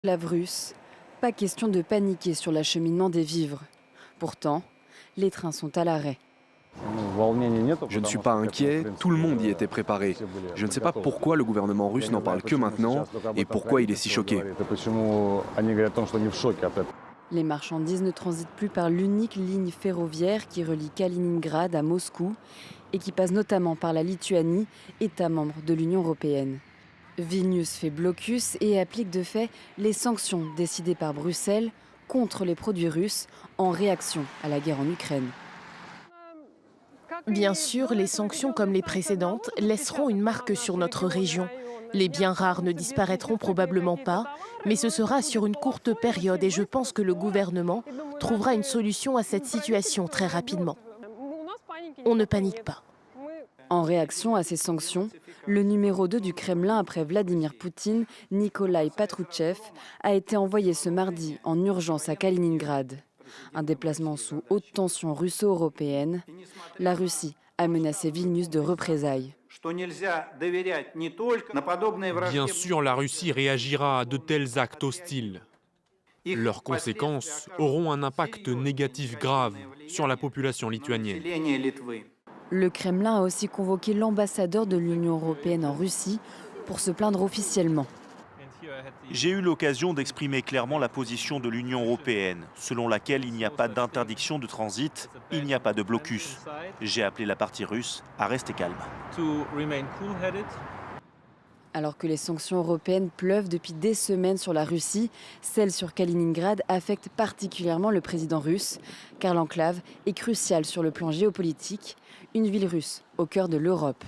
L'enclave russe, pas question de paniquer sur l'acheminement des vivres. Pourtant, les trains sont à l'arrêt. Je ne suis pas inquiet, tout le monde y était préparé. Je ne sais pas pourquoi le gouvernement russe n'en parle que maintenant et pourquoi il est si choqué. Les marchandises ne transitent plus par l'unique ligne ferroviaire qui relie Kaliningrad à Moscou et qui passe notamment par la Lituanie, État membre de l'Union européenne. Vilnius fait blocus et applique de fait les sanctions décidées par Bruxelles contre les produits russes en réaction à la guerre en Ukraine. Bien sûr, les sanctions comme les précédentes laisseront une marque sur notre région. Les biens rares ne disparaîtront probablement pas, mais ce sera sur une courte période et je pense que le gouvernement trouvera une solution à cette situation très rapidement. On ne panique pas. En réaction à ces sanctions, le numéro 2 du Kremlin après Vladimir Poutine, Nikolai Patrouchev, a été envoyé ce mardi en urgence à Kaliningrad. Un déplacement sous haute tension russo-européenne. La Russie a menacé Vilnius de représailles. Bien sûr, la Russie réagira à de tels actes hostiles. Leurs conséquences auront un impact négatif grave sur la population lituanienne. Le Kremlin a aussi convoqué l'ambassadeur de l'Union européenne en Russie pour se plaindre officiellement. J'ai eu l'occasion d'exprimer clairement la position de l'Union européenne, selon laquelle il n'y a pas d'interdiction de transit, il n'y a pas de blocus. J'ai appelé la partie russe à rester calme. Alors que les sanctions européennes pleuvent depuis des semaines sur la Russie, celles sur Kaliningrad affectent particulièrement le président russe, car l'enclave est cruciale sur le plan géopolitique, une ville russe au cœur de l'Europe.